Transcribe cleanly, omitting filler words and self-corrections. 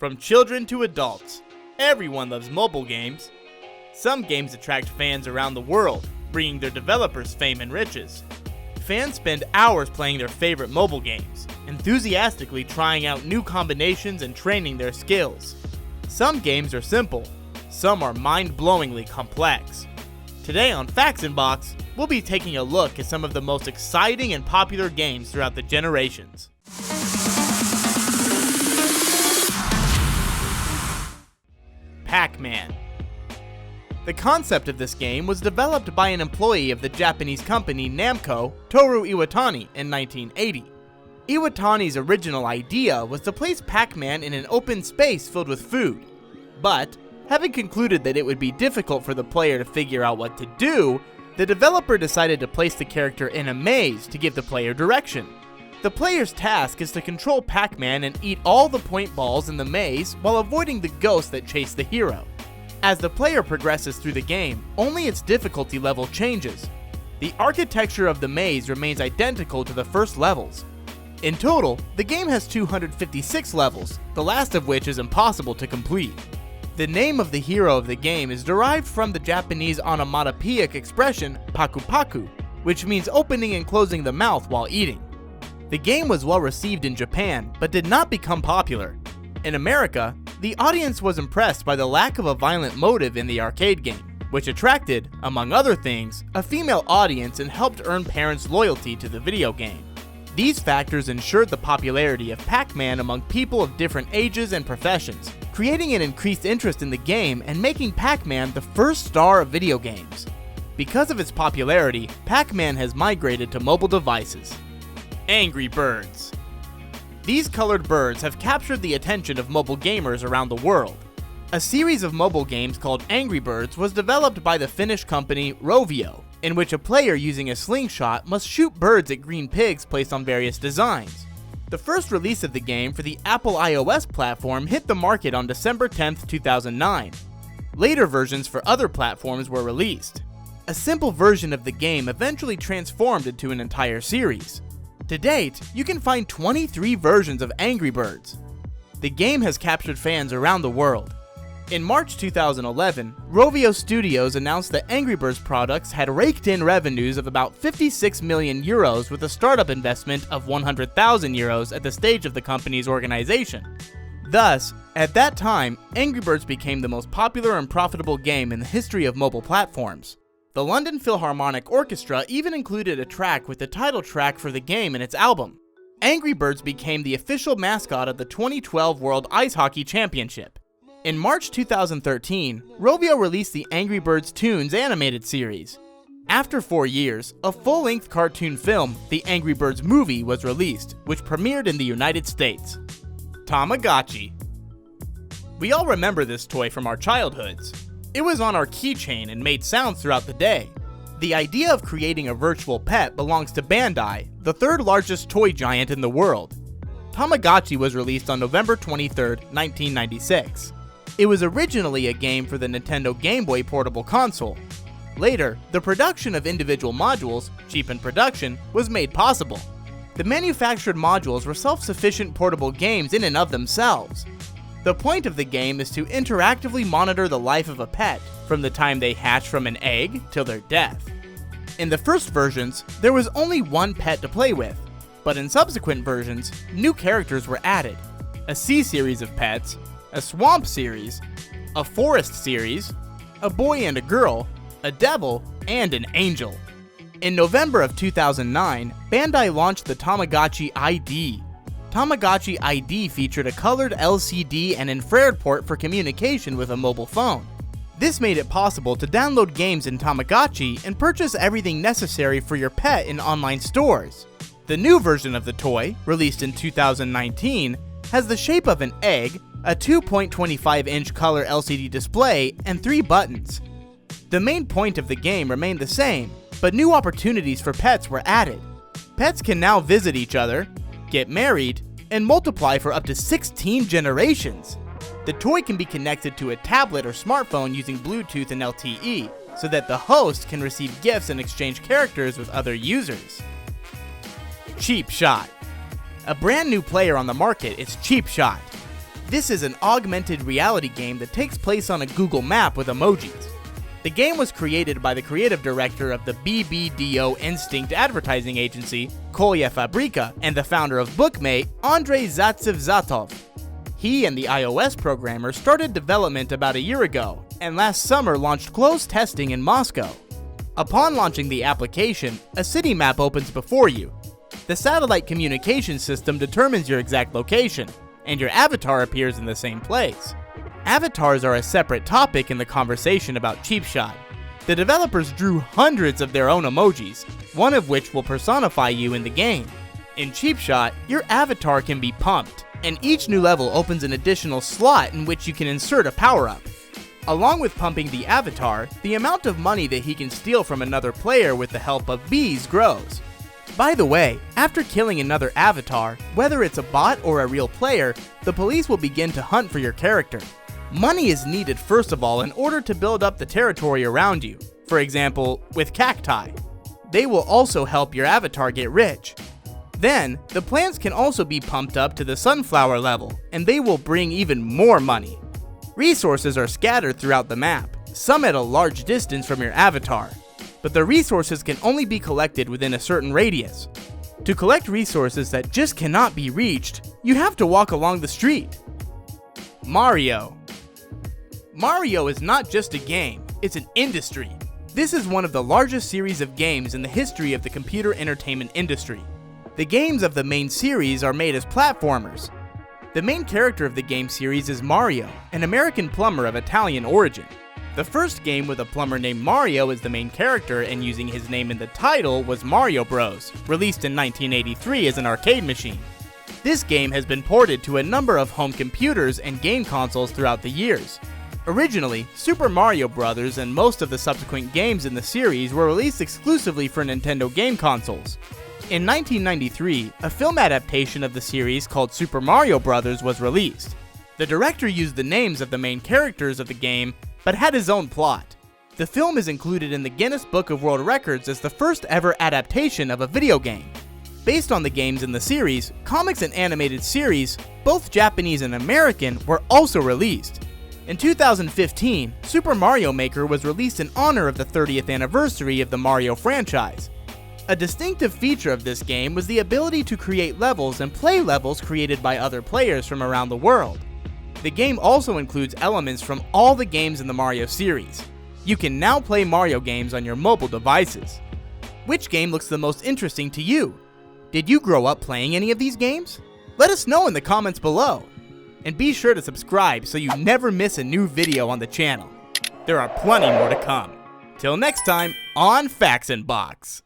From children to adults, everyone loves mobile games. Some games attract fans around the world, bringing their developers fame and riches. Fans spend hours playing their favorite mobile games, enthusiastically trying out new combinations and training their skills. Some games are simple, some are mind-blowingly complex. Today on FactsInbox, we'll be taking a look at some of the most exciting and popular games throughout the generations. PacMan. The concept of this game was developed by an employee of the Japanese company Namco, Toru Iwatani, in 1980. Iwatani's original idea was to place Pac-Man in an open space filled with food, but having concluded that it would be difficult for the player to figure out what to do, the developer decided to place the character in a maze to give the player direction. The player's task is to control Pac-Man and eat all the point balls in the maze while avoiding the ghosts that chase the hero. As the player progresses through the game, only its difficulty level changes. The architecture of the maze remains identical to the first levels. In total, the game has 256 levels, the last of which is impossible to complete. The name of the hero of the game is derived from the Japanese onomatopoeic expression paku paku, which means opening and closing the mouth while eating. The game was well received in Japan, but did not become popular. In America, the audience was impressed by the lack of a violent motive in the arcade game, which attracted, among other things, a female audience and helped earn parents' loyalty to the video game. These factors ensured the popularity of Pac-Man among people of different ages and professions, creating an increased interest in the game and making Pac-Man the first star of video games. Because of its popularity, Pac-Man has migrated to mobile devices. Angry Birds. These colored birds have captured the attention of mobile gamers around the world. A series of mobile games called Angry Birds was developed by the Finnish company Rovio, in which a player using a slingshot must shoot birds at green pigs placed on various designs. The first release of the game for the Apple iOS platform hit the market on December 10, 2009. Later versions for other platforms were released. A simple version of the game eventually transformed into an entire series. To date, you can find 23 versions of Angry Birds. The game has captured fans around the world. In March 2011, Rovio Studios announced that Angry Birds products had raked in revenues of about 56 million euros with a startup investment of 100,000 euros at the stage of the company's organization. Thus, at that time, Angry Birds became the most popular and profitable game in the history of mobile platforms. The London Philharmonic Orchestra even included a track with the title track for the game in its album. Angry Birds became the official mascot of the 2012 World Ice Hockey Championship. In March 2013, Rovio released the Angry Birds Toons animated series. After 4 years, a full-length cartoon film, The Angry Birds Movie, was released, which premiered in the United States. Tamagotchi. We all remember this toy from our childhoods. It was on our keychain and made sounds throughout the day. The idea of creating a virtual pet belongs to Bandai, the third largest toy giant in the world. Tamagotchi was released on November 23, 1996. It was originally a game for the Nintendo Game Boy portable console. Later, the production of individual modules, cheap in production, was made possible. The manufactured modules were self-sufficient portable games in and of themselves. The point of the game is to interactively monitor the life of a pet from the time they hatch from an egg till their death. In the first versions, there was only one pet to play with, but in subsequent versions, new characters were added. A sea series of pets, a swamp series, a forest series, a boy and a girl, a devil, and an angel. In November of 2009, Bandai launched the Tamagotchi ID. Tamagotchi ID featured a colored LCD and infrared port for communication with a mobile phone. This made it possible to download games in Tamagotchi and purchase everything necessary for your pet in online stores. The new version of the toy, released in 2019, has the shape of an egg, a 2.25-inch color LCD display, and 3 buttons. The main point of the game remained the same, but new opportunities for pets were added. Pets can now visit each other, get married, and multiply for up to 16 generations. The toy can be connected to a tablet or smartphone using Bluetooth and LTE, so that the host can receive gifts and exchange characters with other users. Cheapshot. A brand new player on the market is Cheapshot. This is an augmented reality game that takes place on a Google map with emojis. The game was created by the creative director of the BBDO Instinct advertising agency, Kolya Fabrika, and the founder of Bookmate, Andrei Zatsevzatov. He and the iOS programmer started development about a year ago, and last summer launched closed testing in Moscow. Upon launching the application, a city map opens before you. The satellite communication system determines your exact location, and your avatar appears in the same place. Avatars are a separate topic in the conversation about Cheapshot. The developers drew hundreds of their own emojis, one of which will personify you in the game. In Cheapshot, your avatar can be pumped, and each new level opens an additional slot in which you can insert a power-up. Along with pumping the avatar, the amount of money that he can steal from another player with the help of bees grows. By the way, after killing another avatar, whether it's a bot or a real player, the police will begin to hunt for your character. Money is needed first of all in order to build up the territory around you, for example, with cacti. They will also help your avatar get rich. Then, the plants can also be pumped up to the sunflower level, and they will bring even more money. Resources are scattered throughout the map, some at a large distance from your avatar, but the resources can only be collected within a certain radius. To collect resources that just cannot be reached, you have to walk along the street. Mario. Mario is not just a game, it's an industry. This is one of the largest series of games in the history of the computer entertainment industry. The games of the main series are made as platformers. The main character of the game series is Mario, an American plumber of Italian origin. The first game with a plumber named Mario as the main character and using his name in the title was Mario Bros, released in 1983 as an arcade machine. This game has been ported to a number of home computers and game consoles throughout the years. Originally, Super Mario Bros. And most of the subsequent games in the series were released exclusively for Nintendo game consoles. In 1993, a film adaptation of the series called Super Mario Bros. Was released. The director used the names of the main characters of the game, but had his own plot. The film is included in the Guinness Book of World Records as the first ever adaptation of a video game. Based on the games in the series, comics and animated series, both Japanese and American, were also released. In 2015, Super Mario Maker was released in honor of the 30th anniversary of the Mario franchise. A distinctive feature of this game was the ability to create levels and play levels created by other players from around the world. The game also includes elements from all the games in the Mario series. You can now play Mario games on your mobile devices. Which game looks the most interesting to you? Did you grow up playing any of these games? Let us know in the comments below. And be sure to subscribe so you never miss a new video on the channel. There are plenty more to come. Till next time on Factsinbox.